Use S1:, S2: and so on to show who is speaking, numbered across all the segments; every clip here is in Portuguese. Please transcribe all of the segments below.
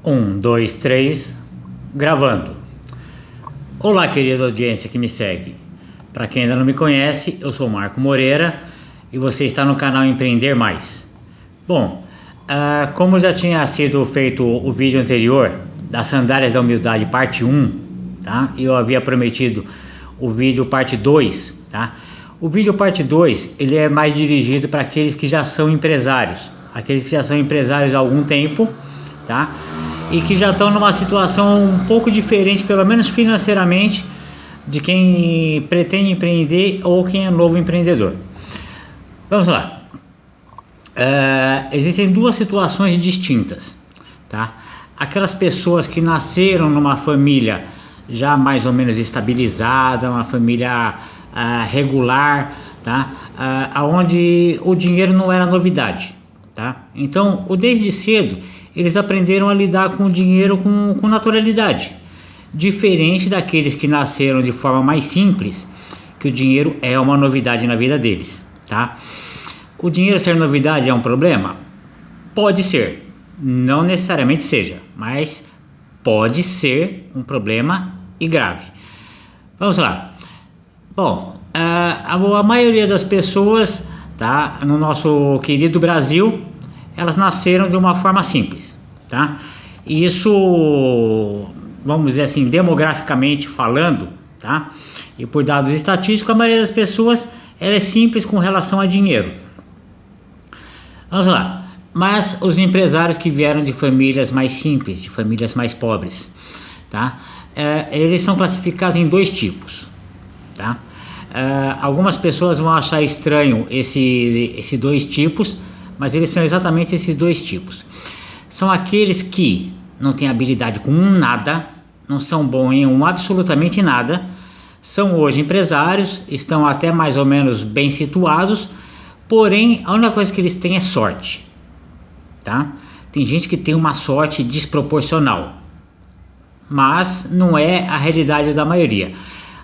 S1: Um, dois, três, gravando. Olá, querida audiência que me segue. Para quem ainda não me conhece, eu sou Marco Moreira e você está no canal Empreender Mais. Bom, como já tinha sido feito o vídeo anterior das Sandálias da Humildade parte 1, tá? E eu havia prometido o vídeo parte 2, tá? O vídeo parte 2, ele é mais dirigido para aqueles que já são empresários, há algum tempo, tá? E que já estão numa situação um pouco diferente, pelo menos financeiramente, de quem pretende empreender ou quem é novo empreendedor. Vamos lá. Existem duas situações distintas, tá? Aquelas pessoas que nasceram numa família já mais ou menos estabilizada, uma família regular, tá? Onde o dinheiro não era novidade, tá? Então, desde cedo, eles aprenderam a lidar com o dinheiro com naturalidade, diferente daqueles que nasceram de forma mais simples, que o dinheiro é uma novidade na vida deles, tá? O dinheiro ser novidade é um problema? Pode ser, não necessariamente seja, mas pode ser um problema e grave. Vamos lá. Bom, a maioria das pessoas, tá, no nosso querido Brasil, elas nasceram de uma forma simples, tá? E isso, vamos dizer assim, demograficamente falando, tá? E por dados estatísticos, a maioria das pessoas ela é simples com relação a dinheiro. Vamos lá. Mas os empresários que vieram de famílias mais simples, de famílias mais pobres, tá? Eles são classificados em dois tipos, tá? Algumas pessoas vão achar estranho esses dois tipos, mas eles são exatamente esses dois tipos. São aqueles que não têm habilidade com nada, não são bons em absolutamente nada, são hoje empresários, estão até mais ou menos bem situados, porém a única coisa que eles têm é sorte, tá? Tem gente que tem uma sorte desproporcional, mas não é a realidade da maioria.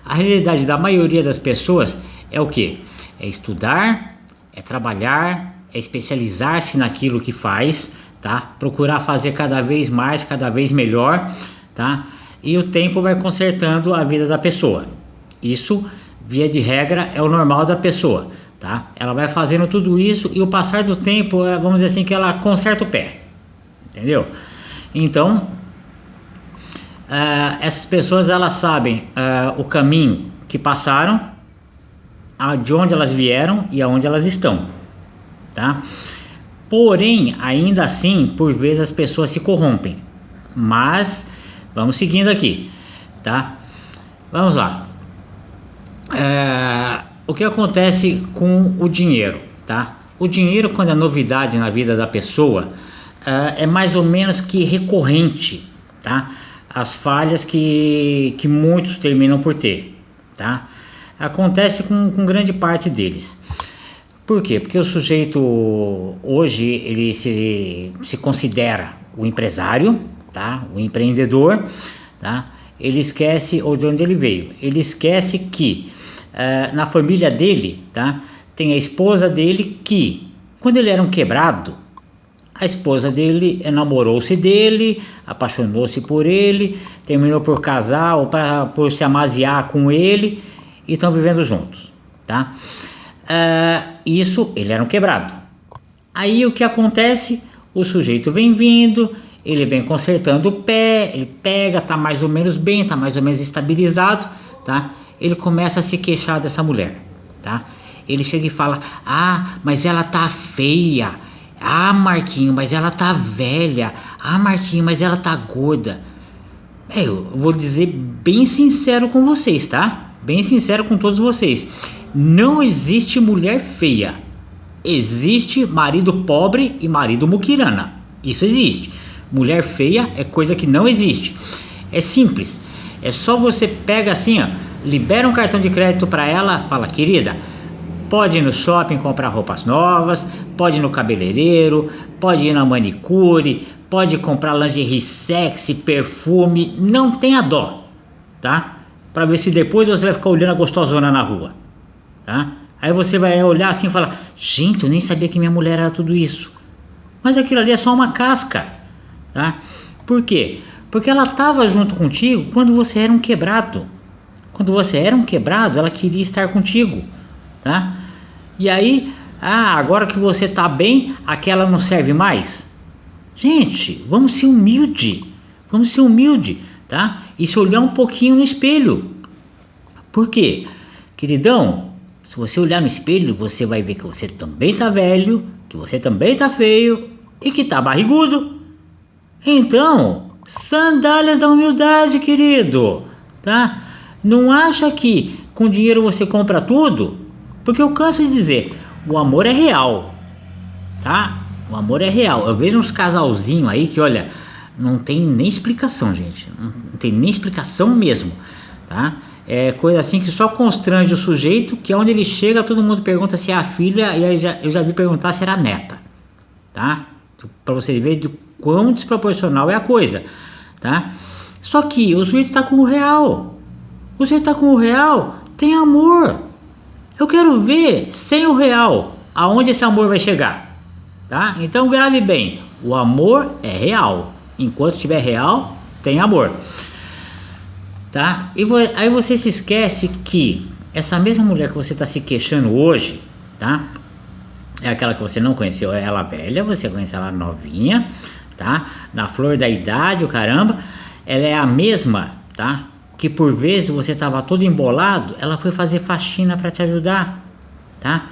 S1: A realidade da maioria das pessoas é o quê? É estudar, é trabalhar, é especializar-se naquilo que faz, tá? Procurar fazer cada vez mais, cada vez melhor, tá? E o tempo vai consertando a vida da pessoa. Isso, via de regra, é o normal da pessoa, tá? Ela vai fazendo tudo isso e o passar do tempo, vamos dizer assim, que ela conserta o pé, entendeu? Então, essas pessoas, elas sabem o caminho que passaram, de onde elas vieram e aonde elas estão, tá? Porém, ainda assim, por vezes as pessoas se corrompem. Mas vamos seguindo aqui, tá? Vamos lá. O que acontece com o dinheiro, tá? O dinheiro, quando é novidade na vida da pessoa, é mais ou menos que recorrente, tá? As falhas que muitos terminam por ter, tá? Acontece com grande parte deles. Por quê? Porque o sujeito hoje ele se considera o empresário, tá? O empreendedor, tá? Ele esquece de onde ele veio. Ele esquece que na família dele, tá? Tem a esposa dele que, quando ele era um quebrado, a esposa dele namorou-se dele, apaixonou-se por ele, terminou por casar ou por se amaziar com ele e estão vivendo juntos, tá? Isso, ele era um quebrado. Aí o que acontece? O sujeito vem vindo, ele vem consertando o pé, ele pega, tá mais ou menos bem, tá mais ou menos estabilizado, tá? Ele começa a se queixar dessa mulher, tá? Ele chega e fala: mas ela tá feia. Marquinho, mas ela tá velha. Marquinho, mas ela tá gorda. Eu vou dizer bem sincero com vocês, tá? Bem sincero com todos vocês. Não existe mulher feia. Existe marido pobre e marido muquirana. Isso existe. Mulher feia é coisa que não existe. É simples. É só você pega assim, libera um cartão de crédito para ela, fala: querida, pode ir no shopping comprar roupas novas, pode ir no cabeleireiro, pode ir na manicure, pode comprar lingerie sexy, perfume, não tenha dó, tá? Para ver se depois você vai ficar olhando a gostosona na rua, tá? Aí você vai olhar assim e falar: gente, eu nem sabia que minha mulher era tudo isso. Mas aquilo ali é só uma casca, tá? Por quê? Porque ela estava junto contigo quando você era um quebrado. Quando você era um quebrado, ela queria estar contigo, tá? E aí, agora que você tá bem, aquela não serve mais? Gente, vamos ser humilde, tá? E se olhar um pouquinho no espelho. Por quê? Queridão, se você olhar no espelho, você vai ver que você também tá velho, que você também tá feio e que tá barrigudo. Então, sandália da humildade, querido, tá? Não acha que com dinheiro você compra tudo? Porque eu canso de dizer, o amor é real, tá? O amor é real. Eu vejo uns casalzinhos aí que, olha, não tem nem explicação, gente. Não tem nem explicação mesmo, tá? É coisa assim que só constrange o sujeito, que onde ele chega todo mundo pergunta se é a filha, e aí eu já vi perguntar se era a neta, tá? Pra você ver de quão desproporcional é a coisa, tá? Só que o sujeito tá com o real. O sujeito tá com o real, tem amor. Eu quero ver sem o real, aonde esse amor vai chegar, tá? Então grave bem, o amor é real. Enquanto estiver real, tem amor, tá? Aí você se esquece que essa mesma mulher que você está se queixando hoje, tá? É aquela que você não conheceu ela velha, você conhece ela novinha, tá? Na flor da idade, o caramba. Ela é a mesma, tá? Que por vezes você estava todo embolado, ela foi fazer faxina para te ajudar, tá?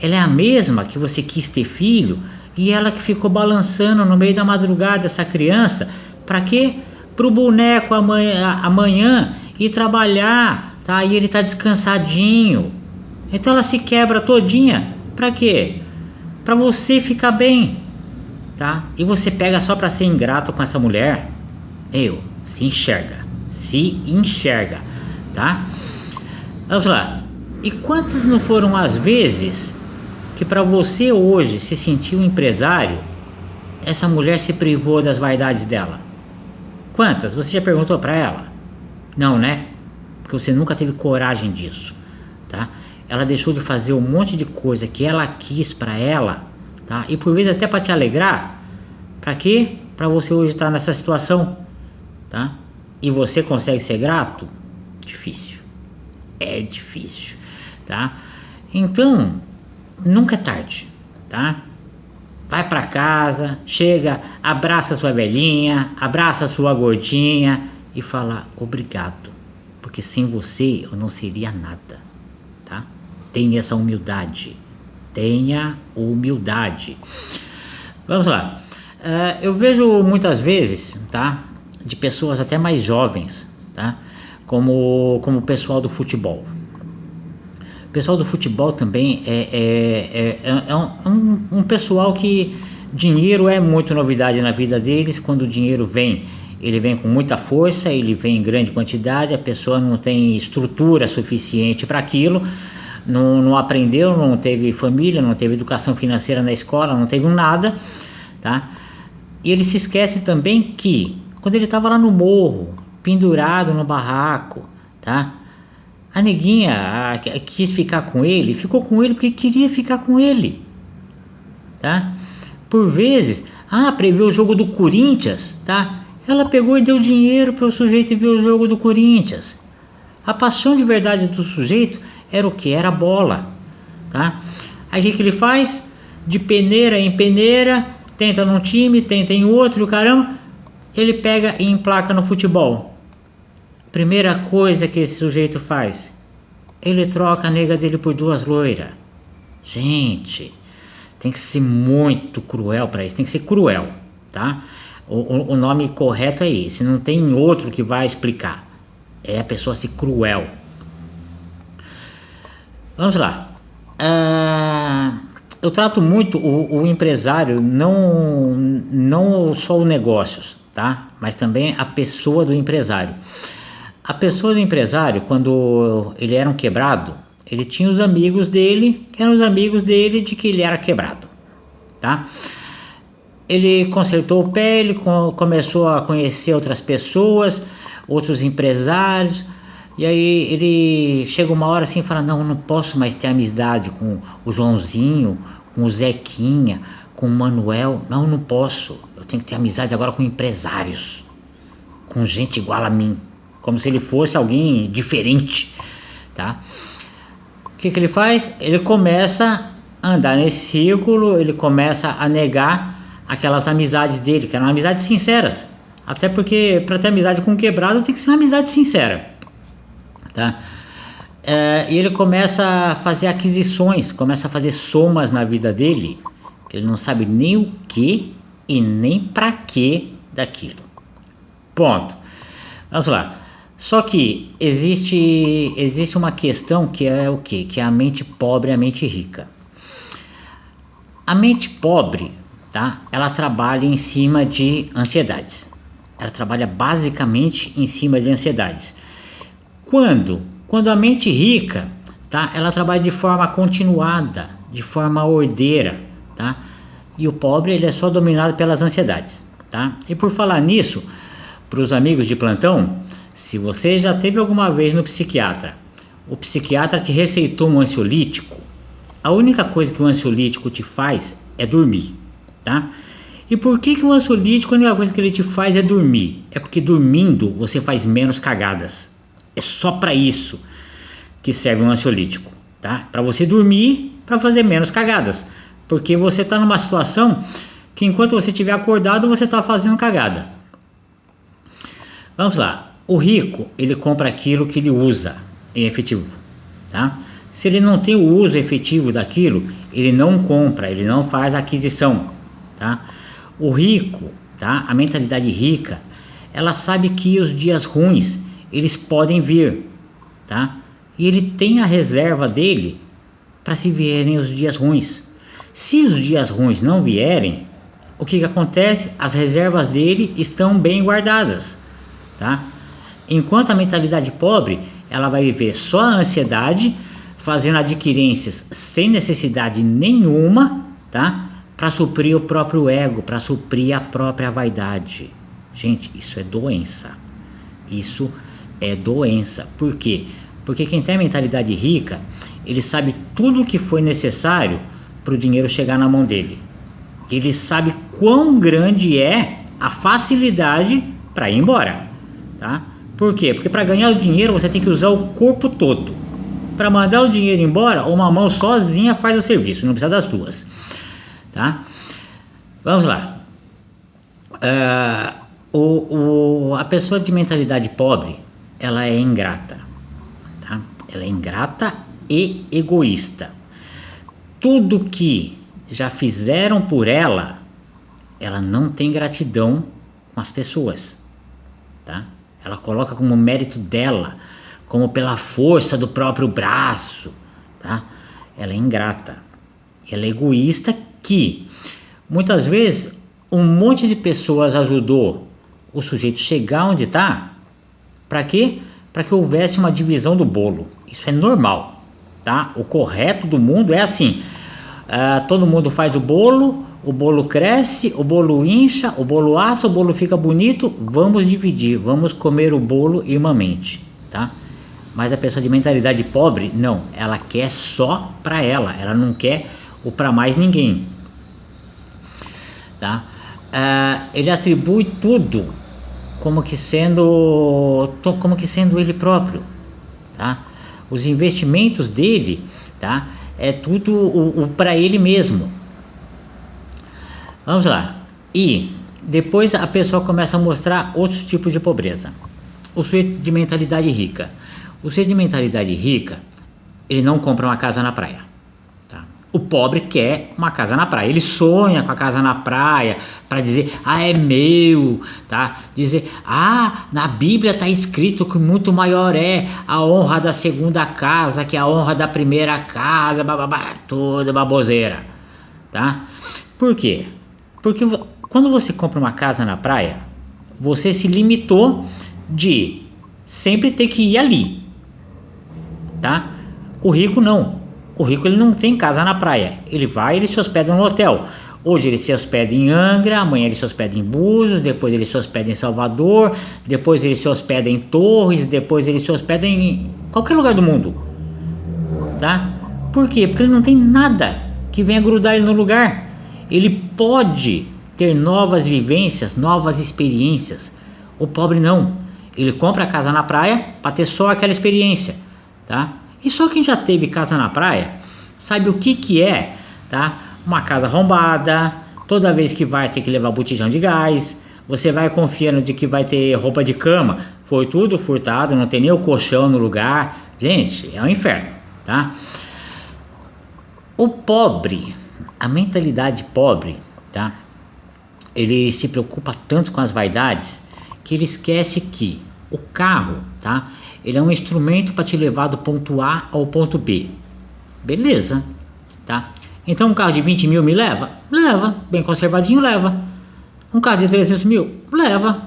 S1: Ela é a mesma que você quis ter filho e ela que ficou balançando no meio da madrugada essa criança, para quê? Pro boneco amanhã ir trabalhar, tá? E ele tá descansadinho. Então ela se quebra todinha, para quê? Para você ficar bem, tá? E você pega só para ser ingrato com essa mulher. Se enxerga, tá? Vamos lá. E quantas não foram as vezes que para você hoje se sentir um empresário, essa mulher se privou das vaidades dela? Quantas? Você já perguntou para ela? Não, né? Porque você nunca teve coragem disso, tá? Ela deixou de fazer um monte de coisa que ela quis para ela, tá? E por vezes até para te alegrar. Para quê? Para você hoje estar nessa situação, tá? E você consegue ser grato? Difícil. É difícil, tá? Então, nunca é tarde, tá? Vai pra casa, chega, abraça sua velhinha, abraça sua gordinha e fala obrigado, porque sem você eu não seria nada, tá? Tenha essa humildade, tenha humildade. Vamos lá. Eu vejo muitas vezes, tá? De pessoas até mais jovens, tá? Como o pessoal do futebol. O pessoal do futebol também é um pessoal que dinheiro é muito novidade na vida deles. Quando o dinheiro vem, ele vem com muita força, ele vem em grande quantidade, a pessoa não tem estrutura suficiente para aquilo, não aprendeu, não teve família, não teve educação financeira na escola, não teve nada, tá? E ele se esquece também que quando ele estava lá no morro, pendurado no barraco, tá? A neguinha quis ficar com ele, ficou com ele porque queria ficar com ele, tá? Por vezes, para ver o jogo do Corinthians, tá? Ela pegou e deu dinheiro para o sujeito ver o jogo do Corinthians. A paixão de verdade do sujeito era o que? Era a bola, tá? Aí o que ele faz? De peneira em peneira, tenta num time, tenta em outro, caramba, ele pega e emplaca no futebol. Primeira coisa que esse sujeito faz, ele troca a nega dele por 2 loiras. Gente, tem que ser muito cruel para isso, tem que ser cruel, tá? O nome correto é esse, não tem outro que vai explicar. É a pessoa ser cruel. Vamos lá. Eu trato muito o empresário, não só o negócios, tá? Mas também a pessoa do empresário. A pessoa do empresário, quando ele era um quebrado, ele tinha os amigos dele, que eram os amigos dele de que ele era quebrado, tá? Ele consertou o pé, ele começou a conhecer outras pessoas, outros empresários, e aí ele chega uma hora assim e fala, não posso mais ter amizade com o Joãozinho, com o Zequinha, com o Manuel, não posso. Eu tenho que ter amizade agora com empresários, com gente igual a mim, como se ele fosse alguém diferente, tá? O que ele faz? Ele começa a andar nesse círculo, ele começa a negar aquelas amizades dele, que eram amizades sinceras. Até porque para ter amizade com um quebrado tem que ser uma amizade sincera, tá? E ele começa a fazer aquisições, começa a fazer somas na vida dele, que ele não sabe nem o que e nem para que daquilo. Ponto. Vamos lá. Só que existe uma questão que é o quê? Que é a mente pobre e a mente rica. A mente pobre, tá? Ela trabalha em cima de ansiedades. Ela trabalha basicamente em cima de ansiedades. Quando a mente rica, tá? Ela trabalha de forma continuada, de forma ordeira, tá? E o pobre, ele é só dominado pelas ansiedades, tá? E por falar nisso, para os amigos de plantão, se você já teve alguma vez no psiquiatra, o psiquiatra te receitou um ansiolítico, a única coisa que o ansiolítico te faz é dormir, tá? E por que o ansiolítico, a única coisa que ele te faz é dormir? É porque dormindo você faz menos cagadas. É só para isso que serve um ansiolítico, tá? Para você dormir, para fazer menos cagadas. Porque você está numa situação que enquanto você estiver acordado, você está fazendo cagada. Vamos lá. O rico, ele compra aquilo que ele usa em efetivo, tá? Se ele não tem o uso efetivo daquilo, ele não compra, ele não faz aquisição, tá? O rico, tá? A mentalidade rica, ela sabe que os dias ruins, eles podem vir, tá? E ele tem a reserva dele para se vierem os dias ruins. Se os dias ruins não vierem, o que acontece? As reservas dele estão bem guardadas, tá? Enquanto a mentalidade pobre, ela vai viver só a ansiedade, fazendo adquirências sem necessidade nenhuma, tá? Para suprir o próprio ego, para suprir a própria vaidade. Gente, isso é doença. Isso é doença. Por quê? Porque quem tem a mentalidade rica, ele sabe tudo o que foi necessário para o dinheiro chegar na mão dele. Ele sabe quão grande é a facilidade para ir embora, tá? Por quê? Porque para ganhar o dinheiro você tem que usar o corpo todo. Para mandar o dinheiro embora, uma mão sozinha faz o serviço, não precisa das duas, tá? Vamos lá. A pessoa de mentalidade pobre, ela é ingrata, tá? Ela é ingrata e egoísta. Tudo que já fizeram por ela, ela não tem gratidão com as pessoas, tá? Ela coloca como mérito dela, como pela força do próprio braço, tá? Ela é ingrata, ela é egoísta, que muitas vezes um monte de pessoas ajudou o sujeito chegar onde está. Para quê? Para que houvesse uma divisão do bolo. Isso é normal, tá? O correto do mundo é assim: todo mundo faz o bolo cresce, o bolo incha, o bolo assa, o bolo fica bonito, vamos dividir, vamos comer o bolo irmãmente, tá? Mas a pessoa de mentalidade pobre, não, ela quer só para ela não quer o para mais ninguém, tá? Ele atribui tudo como que sendo ele próprio, tá? Os investimentos dele, tá? É tudo o para ele mesmo. Vamos lá. E depois a pessoa começa a mostrar outros tipos de pobreza. O sujeito de mentalidade rica. O sujeito de mentalidade rica, ele não compra uma casa na praia, tá? O pobre quer uma casa na praia. Ele sonha com a casa na praia para dizer, é meu, tá? Dizer, na Bíblia está escrito que muito maior é a honra da segunda casa que a honra da primeira casa, toda baboseira, tá? Por quê? Porque quando você compra uma casa na praia, você se limitou de sempre ter que ir ali, tá? O rico não. O rico, ele não tem casa na praia. Ele se hospeda no hotel. Hoje ele se hospeda em Angra, amanhã ele se hospeda em Búzios, depois ele se hospeda em Salvador, depois ele se hospeda em Torres, depois ele se hospeda em qualquer lugar do mundo, tá? Por quê? Porque ele não tem nada que venha grudar ele no lugar. ele pode ter novas vivências, novas experiências. O pobre não, ele compra a casa na praia para ter só aquela experiência, tá? E só quem já teve casa na praia sabe o que é, tá? Uma casa arrombada, toda vez que vai ter que levar botijão de gás, você vai confiando de que vai ter roupa de cama, foi tudo furtado, não tem nem o colchão no lugar. Gente, é um inferno, tá? O pobre, a mentalidade pobre, tá? Ele se preocupa tanto com as vaidades que ele esquece que o carro, tá? Ele é um instrumento para te levar do ponto A ao ponto B. Beleza, tá? Então um carro de 20 mil me leva? Leva, bem conservadinho leva. Um carro de 300 mil? Leva,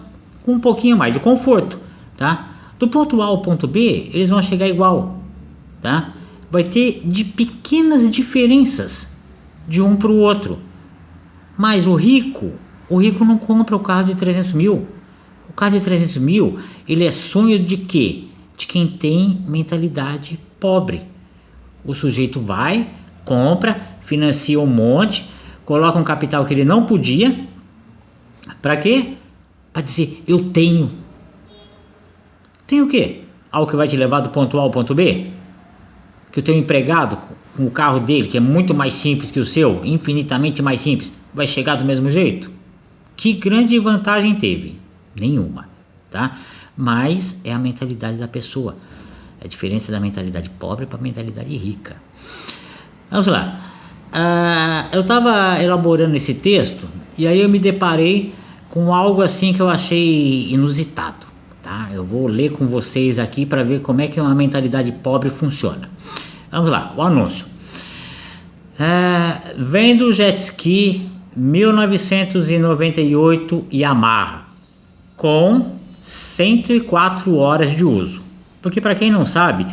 S1: com um pouquinho mais de conforto, tá? Do ponto A ao ponto B, eles vão chegar igual, tá? Vai ter de pequenas diferenças de um para o outro. Mas o rico não compra o carro de 300 mil. O carro de 300 mil, ele é sonho de quê? De quem tem mentalidade pobre. O sujeito vai, compra, financia um monte, coloca um capital que ele não podia. Para quê? Para dizer, eu tenho. Tem o quê? Algo que vai te levar do ponto A ao ponto B? Que o teu empregado, com o carro dele, que é muito mais simples que o seu, infinitamente mais simples, vai chegar do mesmo jeito? Que grande vantagem teve? Nenhuma, tá? Mas é a mentalidade da pessoa. É a diferença da mentalidade pobre para a mentalidade rica. Vamos lá. Eu estava elaborando esse texto e aí eu me deparei com algo assim que eu achei inusitado, tá? Eu vou ler com vocês aqui para ver como é que uma mentalidade pobre funciona. Vamos lá, o anúncio. Vendo jet ski 1998 Yamaha com 104 horas de uso. Porque para quem não sabe,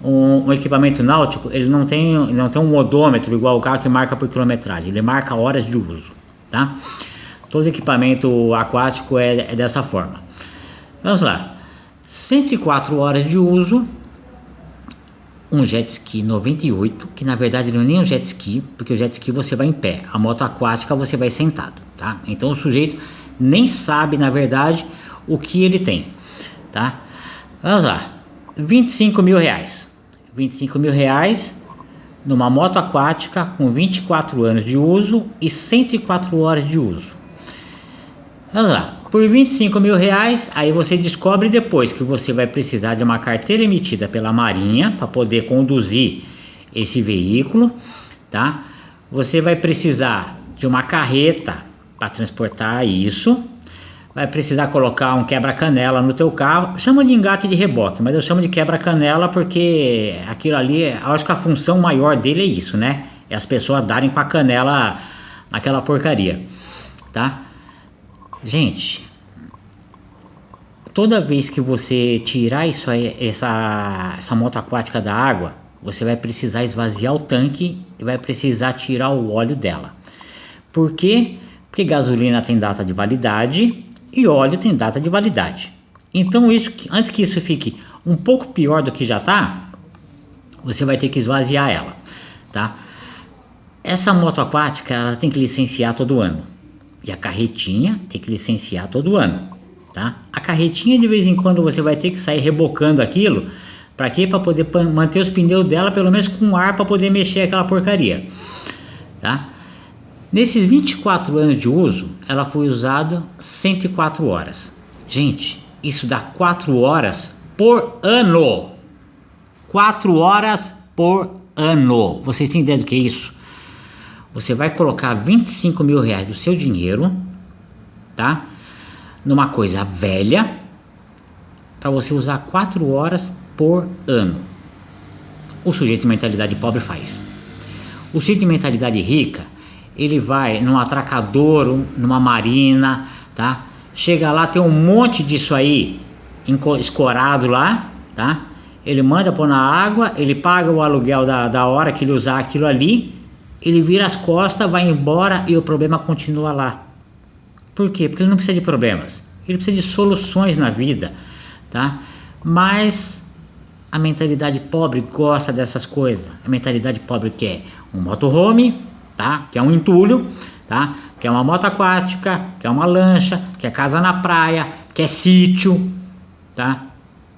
S1: um equipamento náutico, ele não tem um odômetro igual o carro que marca por quilometragem, ele marca horas de uso, tá? Todo equipamento aquático é dessa forma. Vamos lá. 104 horas de uso, um jet ski 98, que na verdade não é nem um jet ski, porque o jet ski você vai em pé, a moto aquática você vai sentado, tá? Então o sujeito nem sabe na verdade o que ele tem, tá? Vamos lá, 25 mil reais, 25 mil reais numa moto aquática com 24 anos de uso e 104 horas de uso. Vamos lá, por 25 mil reais, aí você descobre depois que você vai precisar de uma carteira emitida pela Marinha para poder conduzir esse veículo, tá? Você vai precisar de uma carreta para transportar isso, vai precisar colocar um quebra-canela no teu carro, chama de engate de reboque, mas eu chamo de quebra-canela porque aquilo ali, acho que a função maior dele é isso, né? É as pessoas darem com a canela naquela porcaria, tá? Gente, toda vez que você tirar isso aí, essa moto aquática da água, você vai precisar esvaziar o tanque e vai precisar tirar o óleo dela. Por quê? Porque gasolina tem data de validade e óleo tem data de validade. Então, antes que isso fique um pouco pior do que já está, você vai ter que esvaziar ela, tá? Essa moto aquática, ela tem que licenciar todo ano. E a carretinha tem que licenciar todo ano, tá? A carretinha de vez em quando você vai ter que sair rebocando aquilo. Para quê? Para poder manter os pneus dela pelo menos com ar para poder mexer aquela porcaria, tá? Nesses 24 anos de uso, ela foi usada 104 horas. Gente, isso dá 4 horas por ano. 4 horas por ano. Vocês têm ideia do que é isso? Você vai colocar 25 mil reais do seu dinheiro, tá? Numa coisa velha, para você usar 4 horas por ano. O sujeito de mentalidade pobre faz. O sujeito de mentalidade rica, ele vai num atracadouro, numa marina, tá? Chega lá, tem um monte disso aí escorado lá, tá? Ele manda pôr na água, ele paga o aluguel da hora que ele usar aquilo ali, ele vira as costas, vai embora e o problema continua lá. Por quê? Porque ele não precisa de problemas, ele precisa de soluções na vida, tá? Mas a mentalidade pobre gosta dessas coisas. A mentalidade pobre quer um motorhome, tá? Que é um entulho, tá? Que é uma moto aquática, que é uma lancha, que é casa na praia, que é sítio, tá?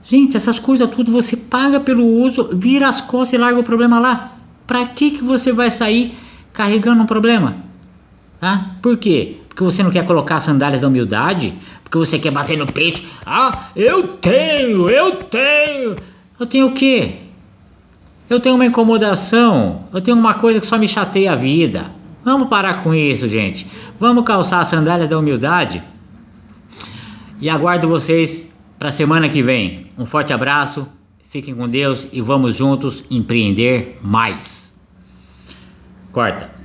S1: Gente, essas coisas tudo você paga pelo uso, vira as costas e larga o problema lá. Pra que você vai sair carregando um problema? Tá? Por quê? Porque você não quer colocar as sandálias da humildade? Porque você quer bater no peito? Ah, eu tenho! Eu tenho o quê? Eu tenho uma incomodação, eu tenho uma coisa que só me chateia a vida. Vamos parar com isso, gente. Vamos calçar as sandálias da humildade. E aguardo vocês para a semana que vem. Um forte abraço, fiquem com Deus e vamos juntos empreender mais. Corta.